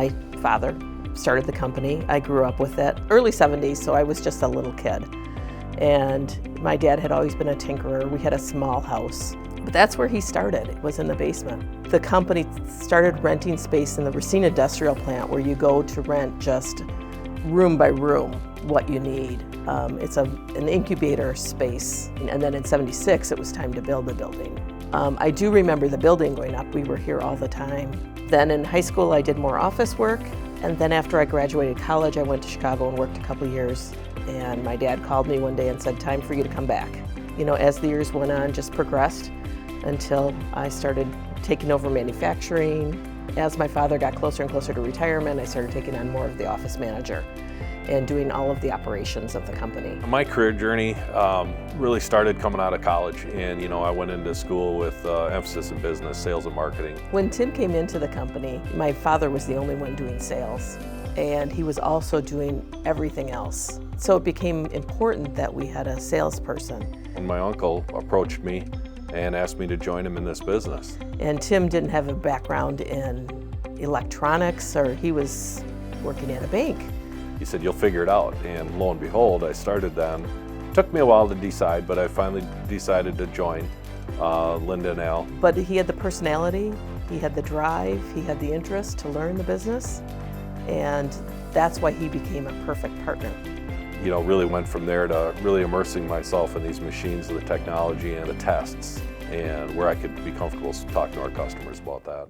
My father started the company. I grew up with it. Early 70s, so I was just a little kid. And my dad had always been a tinkerer. We had a small house. But that's where he started. It was in the basement. The company started renting space in the Racine Industrial Plant, where you go to rent just room by room what you need. It's an incubator space. And then in 76, it was time to build the building. I do remember the building going up. We were here all the time. Then in high school, I did more office work. And then after I graduated college, I went to Chicago and worked a couple years. And my dad called me one day and said, time for you to come back. You know, as the years went on, just progressed until I started taking over manufacturing. As my father got closer and closer to retirement, I started taking on more of the office manager and doing all of the operations of the company. My career journey really started coming out of college, and I went into school with emphasis in business, sales and marketing. When Tim came into the company, my father was the only one doing sales, and he was also doing everything else. So it became important that we had a salesperson. When my uncle approached me and asked me to join him in this business. And Tim didn't have a background in electronics, or he was working at a bank. He said, you'll figure it out. And lo and behold, I started then. Took me a while to decide, but I finally decided to join Linda and Al. But he had the personality, he had the drive, he had the interest to learn the business, and that's why he became a perfect partner. Really went from there to really immersing myself in these machines, the technology and the tests, and where I could be comfortable talking to our customers about that.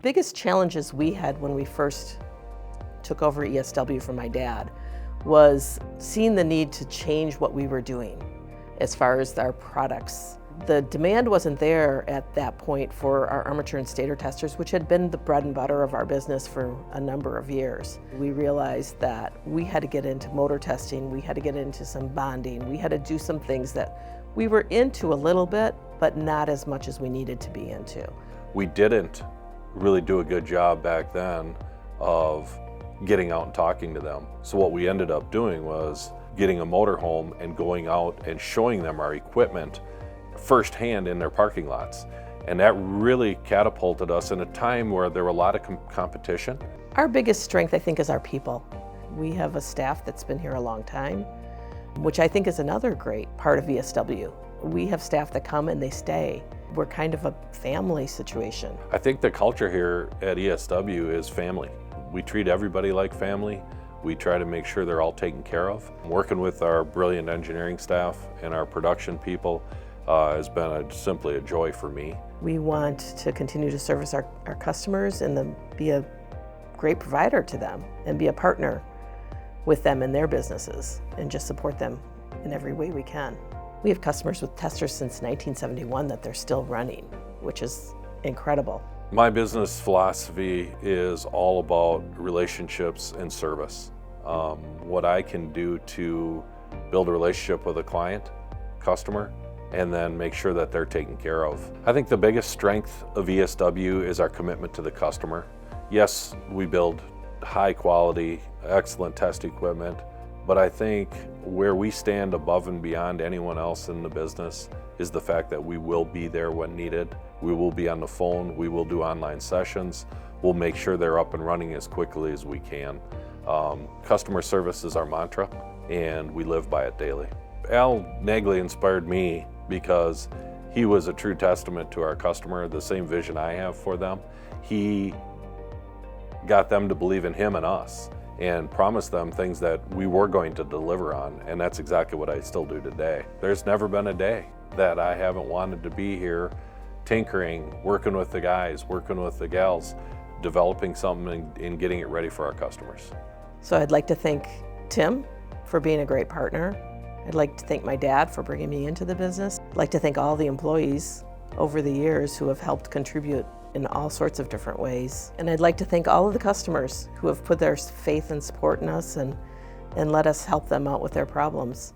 Biggest challenges we had when we first took over ESW from my dad was seeing the need to change what we were doing as far as our products. The demand wasn't there at that point for our armature and stator testers, which had been the bread and butter of our business for a number of years. We realized that we had to get into motor testing, we had to get into some bonding, we had to do some things that we were into a little bit, but not as much as we needed to be into. We didn't really do a good job back then of getting out and talking to them. So what we ended up doing was getting a motorhome and going out and showing them our equipment firsthand in their parking lots. And that really catapulted us in a time where there were a lot of competition. Our biggest strength, I think, is our people. We have a staff that's been here a long time, which I think is another great part of ESW. We have staff that come and they stay. We're kind of a family situation. I think the culture here at ESW is family. We treat everybody like family. We try to make sure they're all taken care of. Working with our brilliant engineering staff and our production people has been simply a joy for me. We want to continue to service our customers and be a great provider to them and be a partner with them in their businesses and just support them in every way we can. We have customers with testers since 1971 that they're still running, which is incredible. My business philosophy is all about relationships and service. What I can do to build a relationship with a client, customer, and then make sure that they're taken care of. I think the biggest strength of ESW is our commitment to the customer. Yes, we build high quality, excellent test equipment, but I think where we stand above and beyond anyone else in the business is the fact that we will be there when needed. We will be on the phone, we will do online sessions, we'll make sure they're up and running as quickly as we can. Customer service is our mantra, and we live by it daily. Al Nagley inspired me because he was a true testament to our customer, the same vision I have for them. He got them to believe in him and us and promised them things that we were going to deliver on, and that's exactly what I still do today. There's never been a day that I haven't wanted to be here tinkering, working with the guys, working with the gals, developing something and getting it ready for our customers. So I'd like to thank Tim for being a great partner. I'd like to thank my dad for bringing me into the business. I'd like to thank all the employees over the years who have helped contribute in all sorts of different ways. And I'd like to thank all of the customers who have put their faith and support in us and let us help them out with their problems.